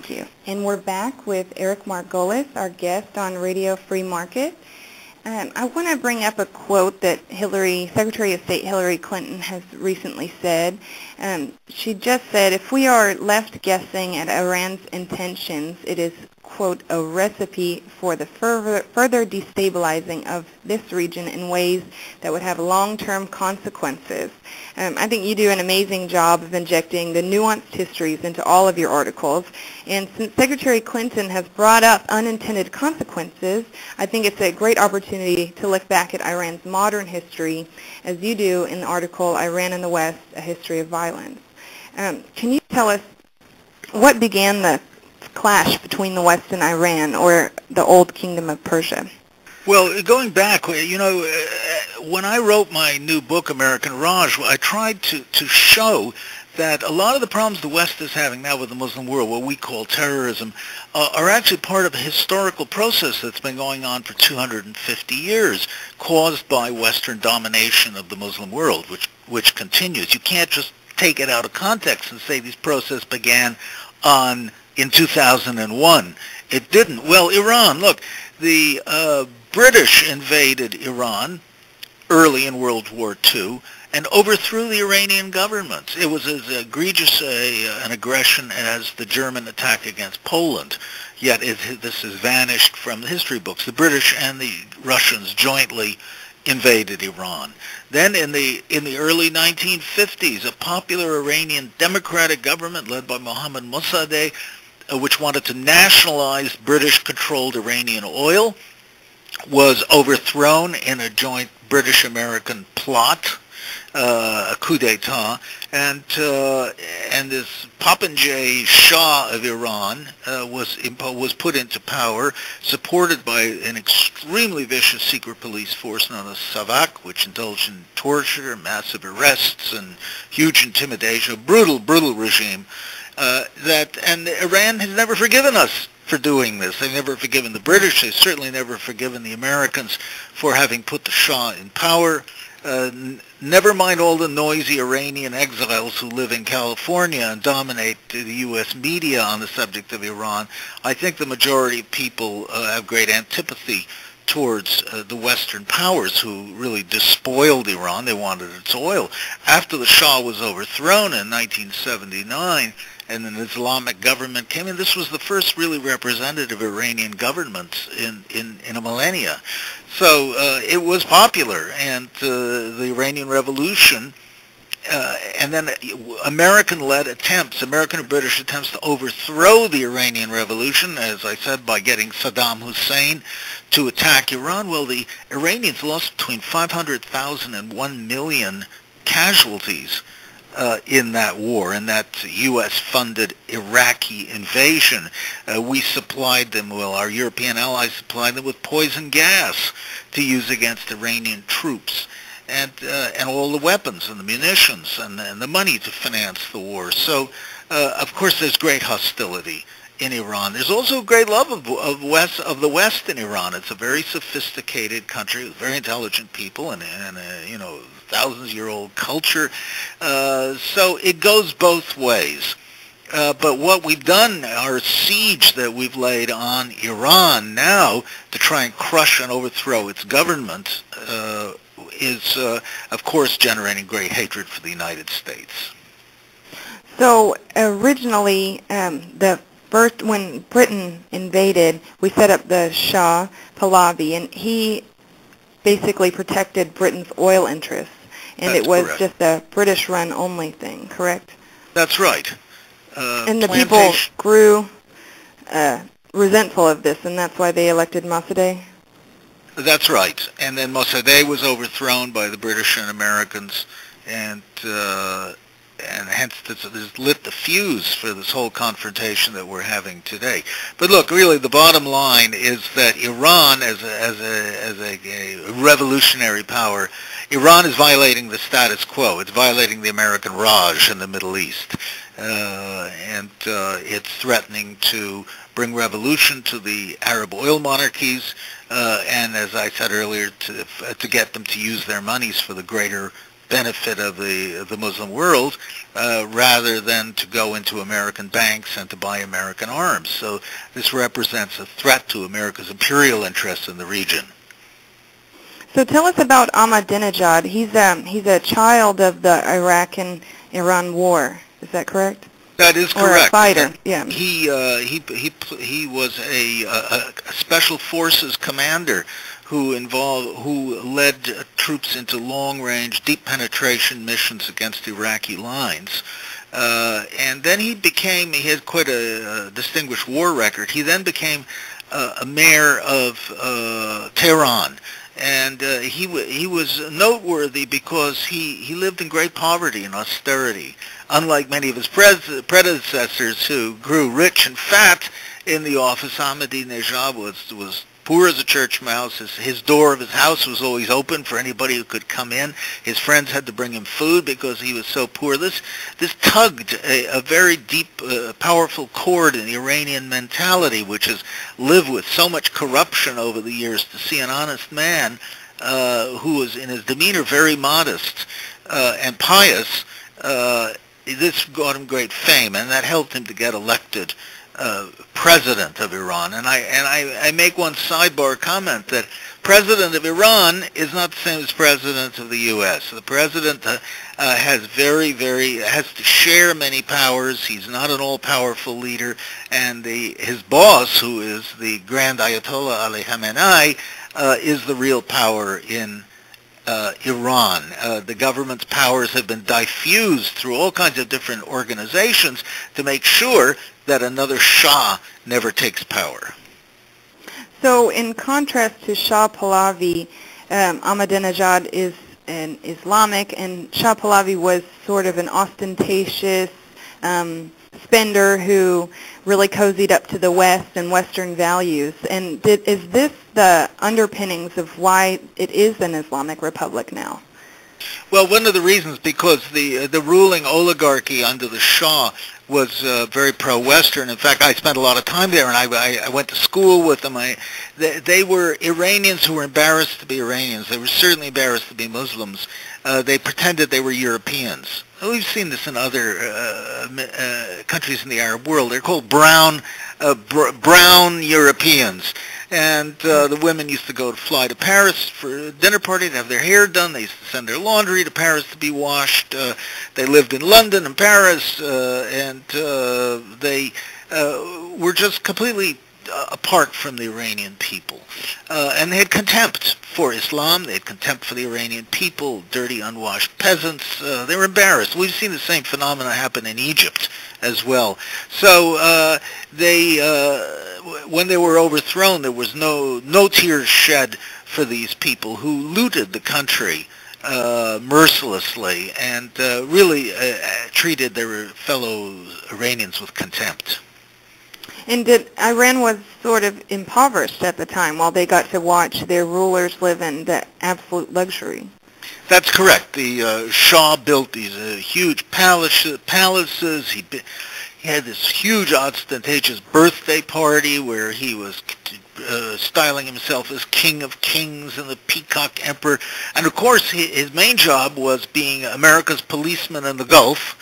Thank you. And we're back with Eric Margolis, our guest on Radio Free Market. I want to bring up a quote that Secretary of State Hillary Clinton has recently said. She just said, if we are left guessing at Iran's intentions, it is, quote, a recipe for the further destabilizing of this region in ways that would have long-term consequences. I think you do an amazing job of injecting the nuanced histories into all of your articles. And since Secretary Clinton has brought up unintended consequences, I think it's a great opportunity to look back at Iran's modern history, as you do in the article, Iran and the West, A History of Violence. Can you tell us what began the clash between the West and Iran, or the old Kingdom of Persia? Well, going back, you know, when I wrote my new book, American Raj, I tried to show that a lot of the problems the West is having now with the Muslim world, what we call terrorism, are actually part of a historical process that's been going on for 250 years, caused by Western domination of the Muslim world, which continues. You can't just take it out of context and say these processes began in 2001. It didn't. Well, Iran, look, the British invaded Iran early in World War II and overthrew the Iranian government. It was as egregious an aggression as the German attack against Poland, yet this has vanished from the history books. The British and the Russians jointly invaded Iran. Then in the early 1950s, a popular Iranian democratic government led by Mohammad Mossadegh, which wanted to nationalize British-controlled Iranian oil, was overthrown in a joint British-American plot, a coup d'etat, and this Popinjay Shah of Iran was put into power, supported by an extremely vicious secret police force known as Savak, which indulged in torture, massive arrests, and huge intimidation, a brutal regime. And Iran has never forgiven us for doing this. They've never forgiven the British. They've certainly never forgiven the Americans for having put the Shah in power. Never mind all the noisy Iranian exiles who live in California and dominate the U.S. media on the subject of Iran. I think the majority of people have great antipathy towards the Western powers who really despoiled Iran. They wanted its oil. After the Shah was overthrown in 1979 and an Islamic government came in, this was the first really representative Iranian government in a millennia. So it was popular, and the Iranian Revolution, and then American-led attempts, American and British attempts to overthrow the Iranian Revolution, as I said, by getting Saddam Hussein to attack Iran. Well, the Iranians lost between 500,000 and 1 million casualties in that war, in that U.S.-funded Iraqi invasion. We supplied them, well, our European allies supplied them with poison gas to use against Iranian troops, and all the weapons and the munitions and the money to finance the war. So, of course, there's great hostility in Iran. There's also great love of the West in Iran. It's a very sophisticated country with very intelligent people and you know, thousands-year-old culture. So it goes both ways. But what we've done, our siege that we've laid on Iran now to try and crush and overthrow its government, is, of course, generating great hatred for the United States. So originally, when Britain invaded, we set up the Shah Pahlavi, and he basically protected Britain's oil interests, and That's it was correct. just a British-run only thing, correct? That's right. And the people grew resentful of this, and that's why they elected Mossadegh? That's right. And then Mossadegh was overthrown by the British and Americans, and hence this lit the fuse for this whole confrontation that we're having today. But look, really, the bottom line is that Iran, as a revolutionary power, Iran is violating the status quo. It's violating the American Raj in the Middle East, and it's threatening to bring revolution to the Arab oil monarchies, and as I said earlier, to get them to use their monies for the greater benefit of the Muslim world, rather than to go into American banks and to buy American arms. So this represents a threat to America's imperial interests in the region. So tell us about Ahmadinejad. He's a child of the Iraq and Iran war. Is that correct? That is correct. Or a fighter, yeah. He was a special forces commander who led troops into long-range, deep penetration missions against Iraqi lines. And then he had quite a distinguished war record. He then became a mayor of Tehran. And he was noteworthy because he lived in great poverty and austerity, unlike many of his predecessors who grew rich and fat in the office. Ahmadinejad was poor as a church mouse. His door of his house was always open for anybody who could come in. His friends had to bring him food because he was so poor. This tugged a very deep, powerful chord in the Iranian mentality, which has lived with so much corruption over the years. To see an honest man who was in his demeanor very modest and pious, this got him great fame, and that helped him to get elected president of Iran. And I make one sidebar comment that president of Iran is not the same as president of the U.S. The president has to share many powers. He's not an all-powerful leader, and his boss, who is the Grand Ayatollah Ali Khamenei, is the real power in Iran. The government's powers have been diffused through all kinds of different organizations to make sure that another Shah never takes power. So in contrast to Shah Pahlavi, Ahmadinejad is an Islamic, and Shah Pahlavi was sort of an ostentatious spender who really cozied up to the West and Western values. And is this the underpinnings of why it is an Islamic republic now? Well, one of the reasons, because the ruling oligarchy under the Shah was very pro-Western. In fact, I spent a lot of time there, and I went to school with them. They were Iranians who were embarrassed to be Iranians. They were certainly embarrassed to be Muslims. They pretended they were Europeans. We've seen this in other countries in the Arab world. They're called brown Europeans. And the women used to fly to Paris for a dinner party to have their hair done. They used to send their laundry to Paris to be washed. They lived in London and Paris, and they were just completely apart from the Iranian people. And they had contempt for Islam. They had contempt for the Iranian people, dirty, unwashed peasants. They were embarrassed. We've seen the same phenomena happen in Egypt as well. So when they were overthrown, there was no tears shed for these people who looted the country mercilessly and really treated their fellow Iranians with contempt. And Iran was sort of impoverished at the time while they got to watch their rulers live in the absolute luxury. That's correct. The Shah built these huge palaces. He had this huge ostentatious birthday party where he was styling himself as King of Kings and the Peacock Emperor. And of course, his main job was being America's policeman in the Gulf.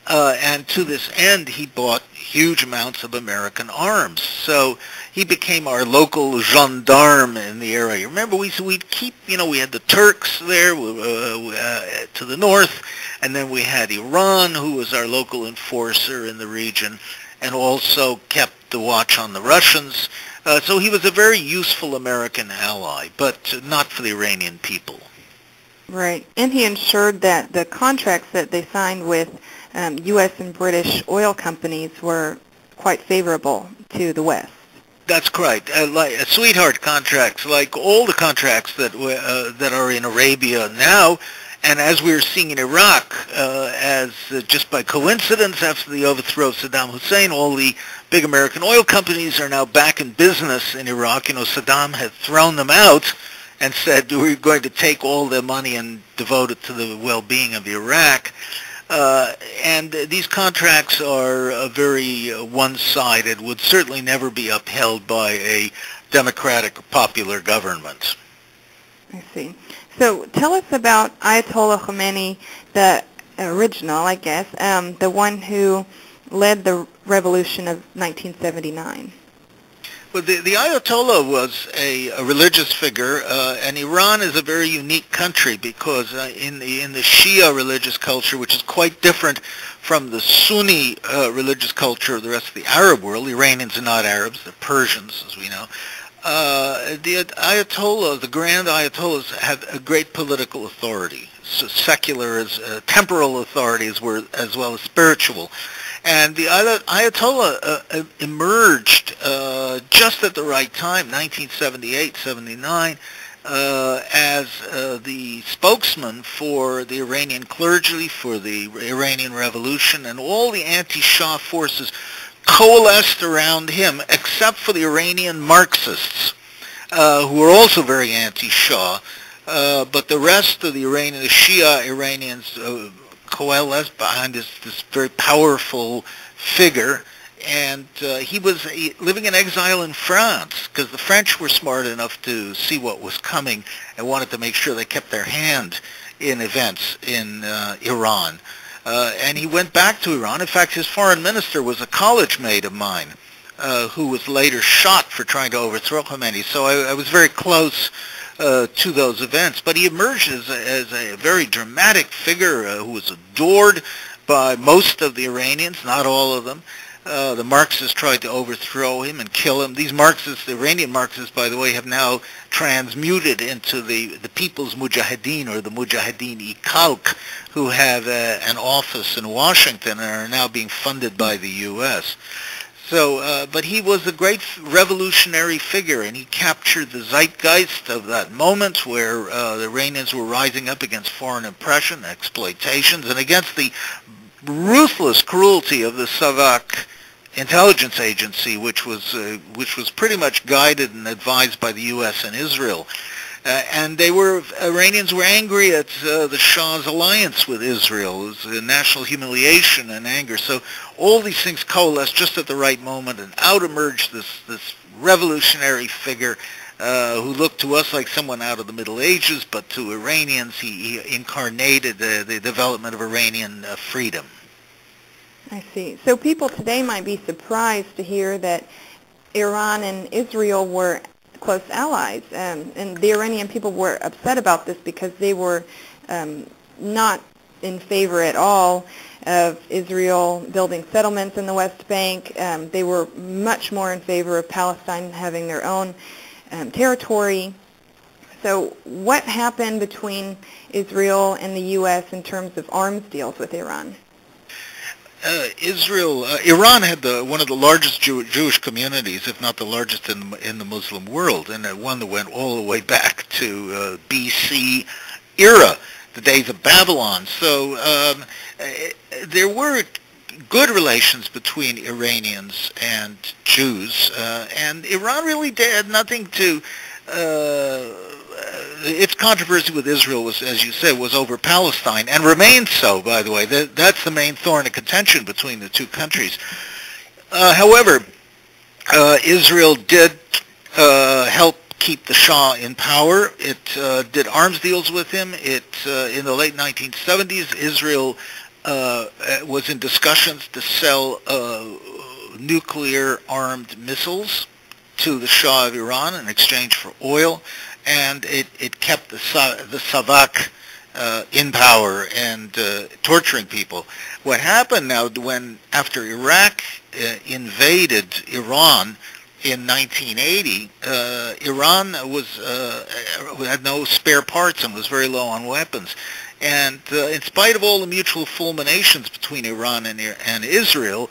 And to this end, he bought huge amounts of American arms. So he became our local gendarme in the area. Remember, we'd keep, we had the Turks there to the north, and then we had Iran, who was our local enforcer in the region, and also kept the watch on the Russians. So he was a very useful American ally, but not for the Iranian people. Right. And he ensured that the contracts that they signed with U.S. and British oil companies were quite favorable to the West. That's correct. Like sweetheart contracts, like all the contracts that are in Arabia now, and as we are seeing in Iraq, as just by coincidence after the overthrow of Saddam Hussein, all the big American oil companies are now back in business in Iraq. Saddam had thrown them out and said we're going to take all their money and devote it to the well-being of Iraq. And these contracts are very one-sided, would certainly never be upheld by a democratic or popular government. I see. So tell us about Ayatollah Khomeini, the original, I guess, the one who led the revolution of 1979. Well, the Ayatollah was a religious figure, and Iran is a very unique country because in the Shia religious culture, which is quite different from the Sunni religious culture of the rest of the Arab world, the Iranians are not Arabs, they're Persians, as we know. The Ayatollah, the grand Ayatollahs, had a great political authority, so secular as temporal authority as well as spiritual. And the Ayatollah emerged just at the right time, 1978, 79, as the spokesman for the Iranian clergy, for the Iranian Revolution, and all the anti-Shah forces coalesced around him, except for the Iranian Marxists, who were also very anti-Shah. But the rest of the Shia Iranians coalesced behind this very powerful figure, and he was living in exile in France because the French were smart enough to see what was coming and wanted to make sure they kept their hand in events in Iran. And he went back to Iran. In fact, his foreign minister was a college mate of mine who was later shot for trying to overthrow Khomeini. So I was very close to those events, but he emerged as a very dramatic figure who was adored by most of the Iranians, not all of them. The Marxists tried to overthrow him and kill him. These Marxists, the Iranian Marxists, by the way, have now transmuted into the People's Mujahideen, or the Mujahideen-i-Khalq, who have an office in Washington and are now being funded by the U.S. So, but he was a great revolutionary figure, and he captured the zeitgeist of that moment where the Iranians were rising up against foreign oppression, exploitations, and against the ruthless cruelty of the Savak intelligence agency, which was pretty much guided and advised by the U.S. and Israel. And Iranians were angry at the Shah's alliance with Israel. It was a national humiliation and anger. So all these things coalesced just at the right moment, and out emerged this revolutionary figure who looked to us like someone out of the Middle Ages, but to Iranians he incarnated the development of Iranian freedom. I see. So people today might be surprised to hear that Iran and Israel were close allies, and the Iranian people were upset about this because they were not in favor at all of Israel building settlements in the West Bank. They were much more in favor of Palestine having their own territory. So what happened between Israel and the U.S. in terms of arms deals with Iran? Iran had one of the largest Jewish communities, if not the largest in the Muslim world, and one that went all the way back to BC era, the days of Babylon. So there were good relations between Iranians and Jews, and Iran really had nothing to. Its controversy with Israel was, as you said, was over Palestine, and remains so, by the way. That's the main thorn of contention between the two countries. However, Israel did help keep the Shah in power. It did arms deals with him. In the late 1970s, Israel was in discussions to sell nuclear-armed missiles to the Shah of Iran in exchange for oil, and it kept the Savak in power and torturing people. What happened now, after Iraq invaded Iran in 1980, Iran had no spare parts and was very low on weapons. And in spite of all the mutual fulminations between Iran and Israel,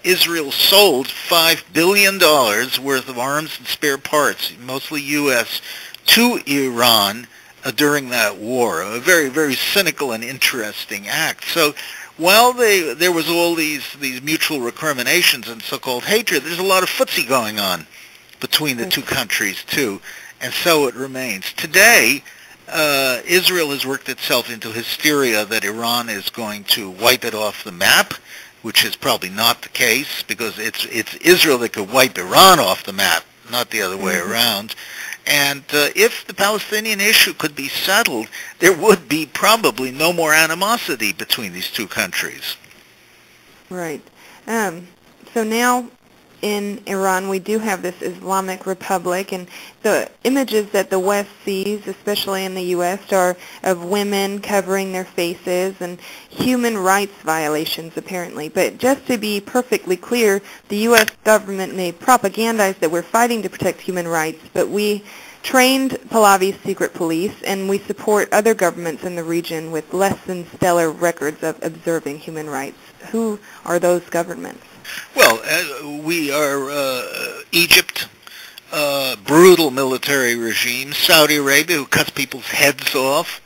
Israel sold $5 billion worth of arms and spare parts, mostly U.S., to Iran during that war. A very, very cynical and interesting act. So while there was all these mutual recriminations and so-called hatred, there's a lot of footsie going on between the two countries, too. And so it remains. Today, Israel has worked itself into hysteria that Iran is going to wipe it off the map, which is probably not the case, because it's Israel that could wipe Iran off the map, not the other way around. And if the Palestinian issue could be settled, there would be probably no more animosity between these two countries. Right. So now in Iran we do have this Islamic Republic, and the images that the West sees, especially in the U.S., are of women covering their faces and human rights violations apparently. But just to be perfectly clear, the U.S. government may propagandize that we're fighting to protect human rights, but we trained Pahlavi's secret police, and we support other governments in the region with less than stellar records of observing human rights. Who are those governments? Well, we are Egypt, brutal military regime, Saudi Arabia, who cuts people's heads off,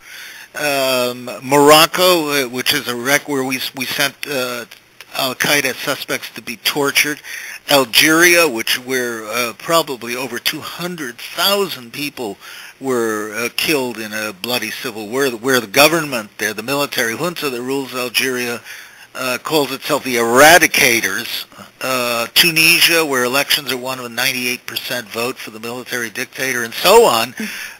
Morocco, which is a wreck where we sent al-Qaeda suspects to be tortured, Algeria, where probably over 200,000 people were killed in a bloody civil war, where the government there, the military junta that rules Algeria, calls itself the Eradicators. Tunisia, where elections are won with 98% vote for the military dictator, and so on.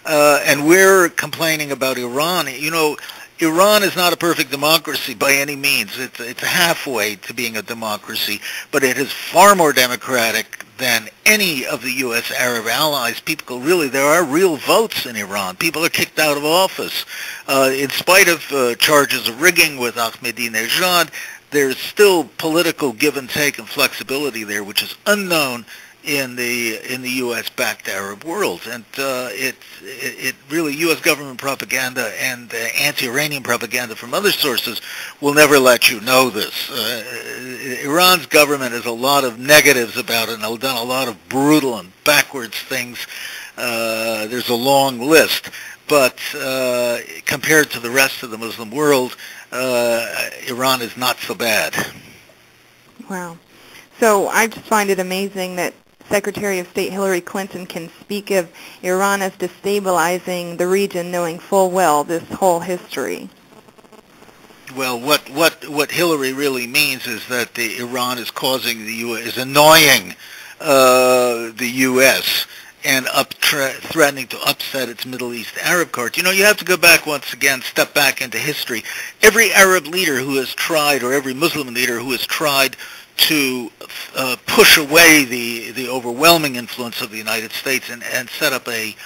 And we're complaining about Iran. You know, Iran is not a perfect democracy by any means. It's halfway to being a democracy, but it is far more democratic than any of the U.S. Arab allies. There are real votes in Iran. People are kicked out of office. In spite of charges of rigging with Ahmadinejad, there's still political give and take and flexibility there, which is unknown in the U.S.-backed Arab world. And it really, U.S. government propaganda and anti-Iranian propaganda from other sources will never let you know this. Iran's government has a lot of negatives about it, and has done a lot of brutal and backwards things. There's a long list. But compared to the rest of the Muslim world, Iran is not so bad. Wow. So I just find it amazing that Secretary of State Hillary Clinton can speak of Iran as destabilizing the region, knowing full well this whole history. Well, what Hillary really means is that Iran is causing the U.S., is annoying the U.S. and threatening to upset its Middle East Arab cards. You know, you have to go back once again, step back into history. Every Arab leader who has tried, or every Muslim leader who has tried to push away the overwhelming influence of the United States and set up a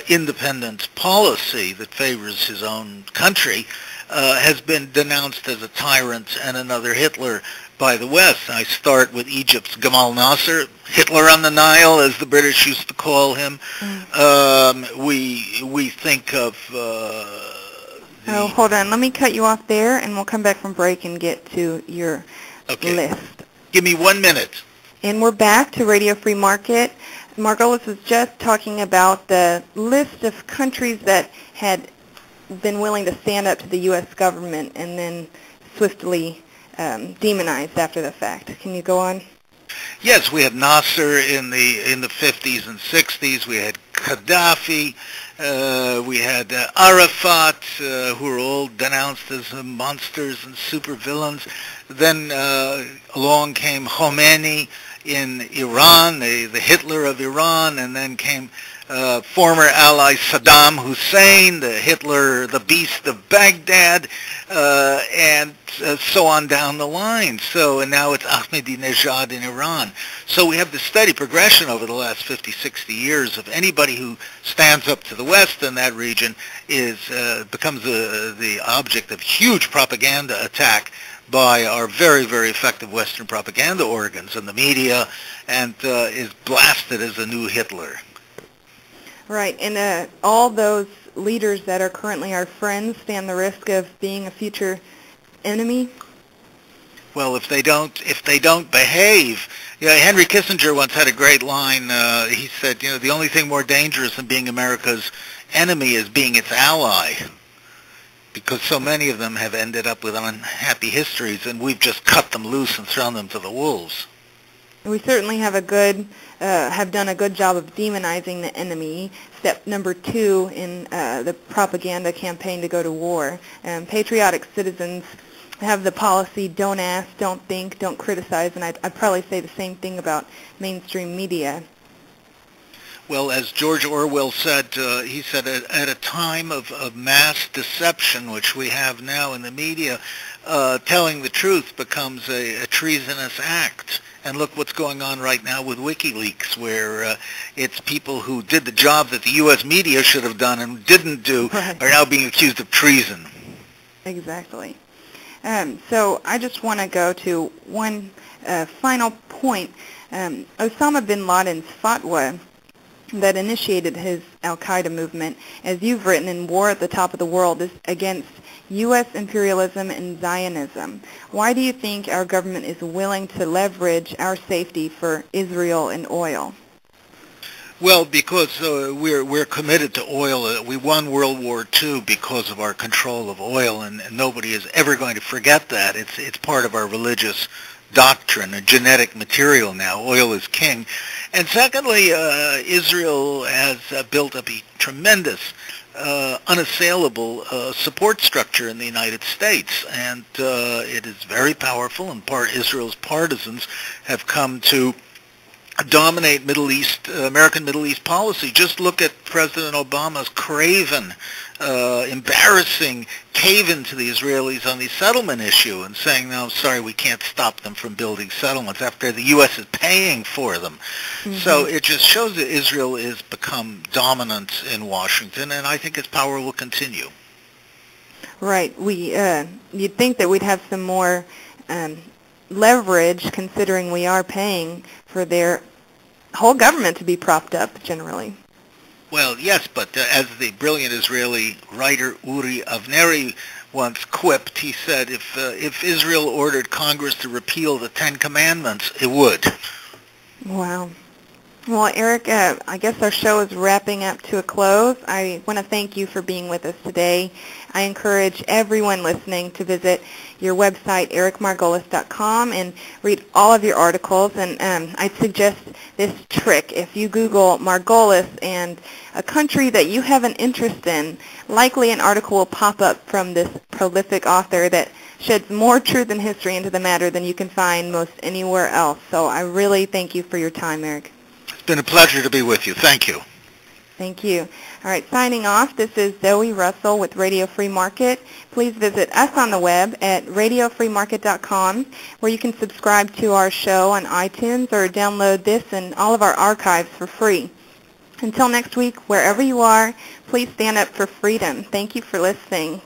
independent policy that favors his own country has been denounced as a tyrant and another Hitler by the West. I start with Egypt's Gamal Nasser, Hitler on the Nile, as the British used to call him. We think of... Oh, hold on. Let me cut you off there, and we'll come back from break and get to your list. Give me 1 minute. And we're back to Radio Free Market. Margolis was just talking about the list of countries that had been willing to stand up to the U.S. government and then swiftly demonized after the fact. Can you go on? Yes, we had Nasser in the 50s and 60s. We had Gaddafi. We had Arafat, who were all denounced as monsters and supervillains. Then along came Khomeini in Iran, the Hitler of Iran, and then came former ally Saddam Hussein, the Hitler, the beast of Baghdad, and so on down the line. And now it's Ahmadinejad in Iran. So we have this steady progression over the last 50, 60 years of anybody who stands up to the West in that region becomes the object of huge propaganda attack by our very, very effective Western propaganda organs and the media, and is blasted as a new Hitler. Right, and all those leaders that are currently our friends stand the risk of being a future enemy? Well, if they don't behave, Henry Kissinger once had a great line. He said, the only thing more dangerous than being America's enemy is being its ally, because so many of them have ended up with unhappy histories, and we've just cut them loose and thrown them to the wolves. We certainly have have done a good job of demonizing the enemy. Step number 2 in the propaganda campaign to go to war. Patriotic citizens have the policy, don't ask, don't think, don't criticize, and I'd probably say the same thing about mainstream media. Well, as George Orwell said, he said, at a time of mass deception, which we have now in the media, telling the truth becomes a treasonous act. And look what's going on right now with WikiLeaks, where it's people who did the job that the U.S. media should have done and didn't do Right. are now being accused of treason. Exactly. So I just want to go to one final point. Osama bin Laden's fatwa that initiated his al-Qaeda movement, as you've written in War at the Top of the World, is against U.S. imperialism and Zionism. Why do you think our government is willing to leverage our safety for Israel and oil? Well, because we're committed to oil. We won World War II because of our control of oil, and nobody is ever going to forget that. It's part of our religious doctrine, a genetic material now. Oil is king. And secondly, Israel has built up a tremendous, unassailable support structure in the United States, and it is very powerful. In part, Israel's partisans have come to dominate American Middle East policy. Just look at President Obama's craven, embarrassing cave-in to the Israelis on the settlement issue and saying, no, sorry, we can't stop them from building settlements after the U.S. is paying for them. Mm-hmm. So it just shows that Israel has become dominant in Washington, and I think its power will continue. Right. You'd think that we'd have some more leverage, considering we are paying for their whole government to be propped up generally. Well, yes, but as the brilliant Israeli writer Uri Avneri once quipped, he said, if Israel ordered Congress to repeal the Ten Commandments, it would. Wow. Well, Eric, I guess our show is wrapping up to a close. I want to thank you for being with us today. I encourage everyone listening to visit your website, ericmargolis.com, and read all of your articles. And I suggest this trick. If you Google Margolis and a country that you have an interest in, likely an article will pop up from this prolific author that sheds more truth and history into the matter than you can find most anywhere else. So I really thank you for your time, Eric. It's been a pleasure to be with you. Thank you. Thank you. All right, signing off, this is Zoe Russell with Radio Free Market. Please visit us on the web at radiofreemarket.com, where you can subscribe to our show on iTunes or download this and all of our archives for free. Until next week, wherever you are, please stand up for freedom. Thank you for listening.